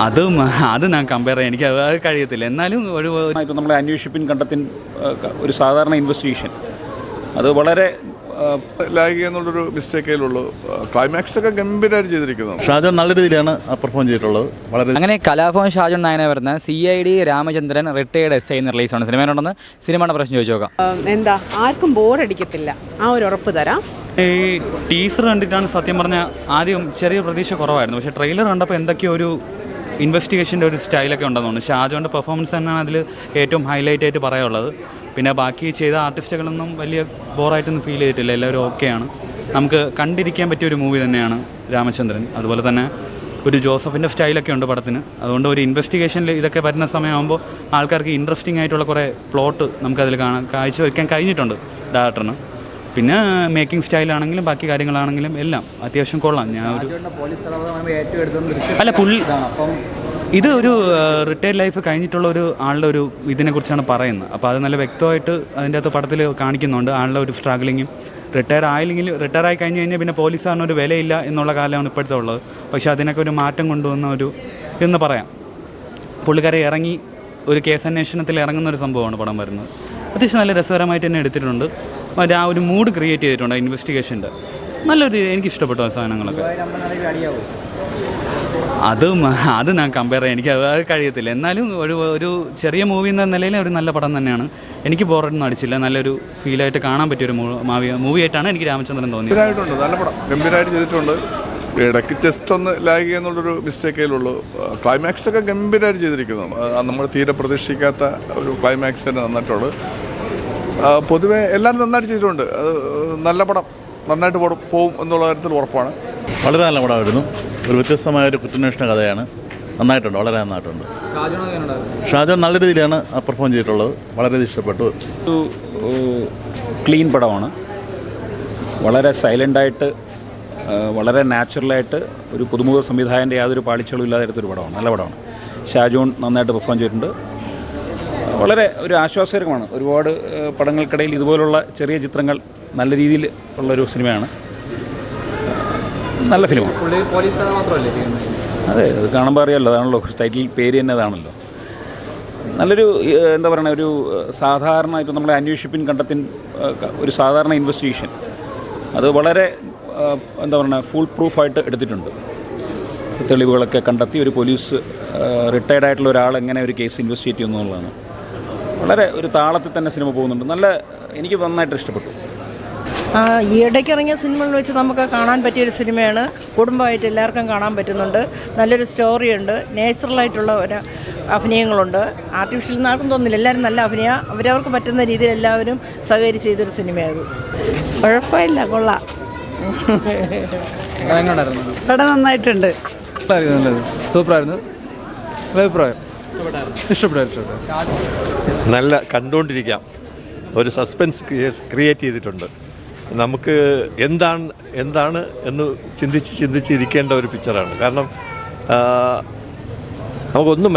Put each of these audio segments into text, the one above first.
അത് ഞാൻ കമ്പയർ ചെയ്യാൻ എനിക്ക് അത് കഴിയത്തില്ല. എന്നാലും ഇപ്പോൾ നമ്മളെ അന്വേഷിപ്പിൻ കണ്ടെത്തിൻ ഒരു സാധാരണ ഇൻവെസ്റ്റിഗേഷൻ അത് വളരെ ലാഗ് എന്നുള്ളൊരു മിസ്റ്റേക്കേലുള്ളൂ. ക്ലൈമാക്സ് ഒക്കെ ഗംഭീരമായിട്ട് ചെയ്തിരിക്കുന്നു. ഷാജോൺ നല്ല രീതിയിലാണ് പെർഫോം ചെയ്തിട്ടുള്ളത്. വളരെ അങ്ങനെ കലാഭവൻ ഷാജോൺ നായകനെ വരുന്ന CID രാമചന്ദ്രൻ റിട്ടയേർഡ് SI എന്ന റിലീസാണ്. സിനിമയുണ്ടെന്ന് സിനിമയുടെ പ്രശ്നം ചോദിച്ചു നോക്കാം. എന്താ ആർക്കും ബോറടിക്കത്തില്ല, ആ ഒരു ഉറപ്പ് തരാം. ഈ ടീസർ കണ്ടിട്ടാണ് സത്യം പറഞ്ഞാൽ ആദ്യം ചെറിയ പ്രതീക്ഷ കുറവായിരുന്നു. പക്ഷേ ട്രെയിലർ കണ്ടപ്പോൾ എന്തൊക്കെയോ ഒരു ഇൻവെസ്റ്റിഗേഷൻ്റെ ഒരു സ്റ്റൈലൊക്കെ ഉണ്ടെന്ന് തോന്നുന്നു. ഷാജോൻ്റെ പെർഫോമൻസ് തന്നെയാണ് അതിൽ ഏറ്റവും ഹൈലൈറ്റ് ആയിട്ട് പറയാനുള്ളത്. പിന്നെ ബാക്കി ചെയ്ത ആർട്ടിസ്റ്റുകളൊന്നും വലിയ ബോറായിട്ടൊന്നും ഫീൽ ചെയ്തിട്ടില്ല. എല്ലാവരും ഓക്കെയാണ്. നമുക്ക് കണ്ടിരിക്കാൻ പറ്റിയ ഒരു മൂവി തന്നെയാണ് രാമചന്ദ്രൻ. അതുപോലെ തന്നെ ഒരു ജോസഫിൻ്റെ സ്റ്റൈലൊക്കെ ഉണ്ട് പടത്തിന്. അതുകൊണ്ട് ഒരു ഇൻവെസ്റ്റിഗേഷനിൽ ഇതൊക്കെ വരുന്ന സമയമാകുമ്പോൾ ആൾക്കാർക്ക് ഇൻട്രസ്റ്റിംഗ് ആയിട്ടുള്ള കുറേ പ്ലോട്ട് നമുക്കതിൽ കാഴ്ചവെക്കാൻ കഴിഞ്ഞിട്ടുണ്ട് ഡയറക്ടറിന്. പിന്നെ മേക്കിംഗ് സ്റ്റൈലാണെങ്കിലും ബാക്കി കാര്യങ്ങളാണെങ്കിലും എല്ലാം അത്യാവശ്യം കൊള്ളാം. ഞാൻ അല്ല പുള്ളി ഇത് ഒരു റിട്ടയർഡ് ലൈഫ് കഴിഞ്ഞിട്ടുള്ള ഒരു ആളുടെ ഒരു ഇതിനെക്കുറിച്ചാണ് പറയുന്നത്. അപ്പോൾ അത് നല്ല വ്യക്തമായിട്ട് അതിൻ്റെ അകത്ത് പടത്തിൽ കാണിക്കുന്നുണ്ട്. ആളുടെ ഒരു സ്ട്രഗിളിങ്ങും റിട്ടയർ ആയി കഴിഞ്ഞ് കഴിഞ്ഞാൽ പിന്നെ പോലീസുകാരന് ഒരു വിലയില്ല എന്നുള്ള കാലമാണ് ഇപ്പോഴത്തെ ഉള്ളത്. പക്ഷേ അതിനൊക്കെ ഒരു മാറ്റം കൊണ്ടുവന്ന ഒരു എന്ന് പറയാം. പുള്ളിക്കാരെ ഇറങ്ങി ഒരു കേസ് അന്വേഷണത്തിൽ ഇറങ്ങുന്ന ഒരു സംഭവമാണ് പടം വരുന്നത്. അത്യാവശ്യം നല്ല രസകരമായിട്ട് തന്നെ എടുത്തിട്ടുണ്ട്. ആ ഒരു മൂഡ് ക്രിയേറ്റ് ചെയ്തിട്ടുണ്ട് ഇൻവെസ്റ്റിഗേഷൻ്റെ. നല്ലൊരു എനിക്കിഷ്ടപ്പെട്ടു ആ സാധനങ്ങളൊക്കെ. അത് ഞാൻ കമ്പയർ ചെയ്യാൻ എനിക്ക് അത് കഴിയത്തില്ല. എന്നാലും ഒരു ചെറിയ മൂവി എന്ന നിലയിൽ ഒരു നല്ല പടം തന്നെയാണ്. എനിക്ക് ബോറൊന്നും അടിച്ചില്ല. നല്ലൊരു ഫീലായിട്ട് കാണാൻ പറ്റിയൊരു മൂവിയായിട്ടാണ് എനിക്ക് രാമചന്ദ്രൻ തോന്നിയത്. നല്ല പടം ഗംഭീരമായിട്ട് ചെയ്തിട്ടുണ്ട്. ഇടയ്ക്ക് ജസ്റ്റ് ഒന്ന് ലാഗ് എന്നുള്ളൊരു മിസ്റ്റേക്കേലുള്ളൂ. ക്ലൈമാക്സ് ഒക്കെ ഗംഭീരമായിട്ട് ചെയ്തിരിക്കുന്നു. നമ്മൾ തീരെ പ്രതീക്ഷിക്കാത്ത ഒരു ക്ലൈമാക്സ് തന്നെ നന്നായിട്ടുള്ളൂ. പൊതുവെ എല്ലാവരും നന്നായിട്ട് ചെയ്തിട്ടുണ്ട്. നല്ല പടം നന്നായിട്ട് പോകും എന്നുള്ള കാര്യത്തിൽ ഉറപ്പാണ്. വളരെ നല്ല പടമായിരുന്നു. ഒരു വ്യത്യസ്തമായൊരു കുറ്റാന്വേഷണ കഥയാണ്. നന്നായിട്ടുണ്ട്, വളരെ നന്നായിട്ടുണ്ട്. ഷാജോൺ നല്ല രീതിയിലാണ് പെർഫോം ചെയ്തിട്ടുള്ളത്. വളരെ ഇഷ്ടപ്പെട്ടു. ഒരു ക്ലീൻ പടമാണ്. വളരെ സൈലൻ്റായിട്ട് വളരെ നാച്ചുറലായിട്ട് ഒരു പുതുമുഖ സംവിധായകൻ്റെ യാതൊരു പാളിച്ചകളും ഇല്ലാതെ എടുത്തൊരു പടമാണ്. നല്ല പടമാണ്. ഷാജോൺ നന്നായിട്ട് പെർഫോം ചെയ്തിട്ടുണ്ട്. വളരെ ഒരു ആശ്വാസകരമാണ്. ഒരുപാട് പടങ്ങൾക്കിടയിൽ ഇതുപോലുള്ള ചെറിയ ചിത്രങ്ങൾ നല്ല രീതിയിൽ ഉള്ളൊരു സിനിമയാണ്. നല്ല ഫിലിമാണ്. അതെ, അത് കാണുമ്പോൾ അറിയാമല്ലോ. അതാണല്ലോ ടൈറ്റിൽ പേര് തന്നെ അതാണല്ലോ. നല്ലൊരു എന്താ പറയുക, ഒരു സാധാരണ ഇപ്പോൾ നമ്മളെ അന്വേഷിപ്പിൻ കണ്ടെത്തിൻ ഒരു സാധാരണ ഇൻവെസ്റ്റിഗേഷൻ അത് വളരെ എന്താ പറയുക ഫുൾ പ്രൂഫായിട്ട് എടുത്തിട്ടുണ്ട്. തെളിവുകളൊക്കെ കണ്ടെത്തി ഒരു പോലീസ് റിട്ടയർഡ് ആയിട്ടുള്ള ഒരാൾ എങ്ങനെ ഒരു കേസ് ഇൻവെസ്റ്റിഗേറ്റ് ചെയ്യുന്നു എന്നുള്ളതാണ്. വളരെ ഒരു താളത്തിൽ തന്നെ സിനിമ പോകുന്നുണ്ട്. നല്ല എനിക്ക് നന്നായിട്ട് ഇഷ്ടപ്പെട്ടു. ഈ ഇടയ്ക്ക് ഇറങ്ങിയ സിനിമകൾ വെച്ച് നമുക്ക് കാണാൻ പറ്റിയൊരു സിനിമയാണ്. കുടുംബമായിട്ട് എല്ലാവർക്കും കാണാൻ പറ്റുന്നുണ്ട്. നല്ലൊരു സ്റ്റോറിയുണ്ട്. നാച്ചുറലായിട്ടുള്ള ഒരു അഭിനയങ്ങളുണ്ട്. ആർട്ടിഫിഷ്യൽ ആർക്കും തോന്നുന്നില്ല. എല്ലാവരും നല്ല അഭിനയം അവരവർക്ക് പറ്റുന്ന രീതിയിൽ എല്ലാവരും സഹകരിച്ച് ചെയ്തൊരു സിനിമയായത്. കുഴപ്പമില്ല, കൊള്ളാം. പടം നന്നായിട്ടുണ്ട്. സൂപ്പറായിരുന്നു. അഭിപ്രായം ഇഷ്ടപ്പെട്ടു. നല്ല കണ്ടുകൊണ്ടിരിക്കാം. ഒരു സസ്പെൻസ് ക്രിയേറ്റ് ചെയ്തിട്ടുണ്ട്. നമുക്ക് എന്താണ് എന്ന് ചിന്തിച്ചിരിക്കേണ്ട ഒരു പിക്ചറാണ്. കാരണം നമുക്കൊന്നും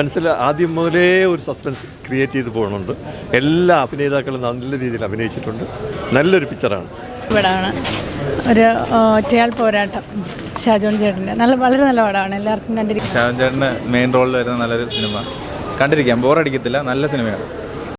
ആദ്യം മുതലേ ഒരു സസ്പെൻസ് ക്രിയേറ്റ് ചെയ്ത് പോകുന്നുണ്ട്. എല്ലാ അഭിനേതാക്കളും നല്ല രീതിയിൽ അഭിനയിച്ചിട്ടുണ്ട്. നല്ലൊരു പിക്ചറാണ്. പടമാണ്. ഒരു ഒറ്റയാൾ പോരാട്ടം ഷാജോൺ ചേട്ടൻ്റെ വളരെ നല്ല പടമാണ്. എല്ലാവർക്കും കണ്ടിരിക്കാം. ഷാജോൺ ചേട്ടൻ്റെ മെയിൻ റോളിൽ വരുന്ന നല്ലൊരു സിനിമ. കണ്ടിരിക്കാം, ബോറടിക്കത്തില്ല. നല്ല സിനിമയാണ്.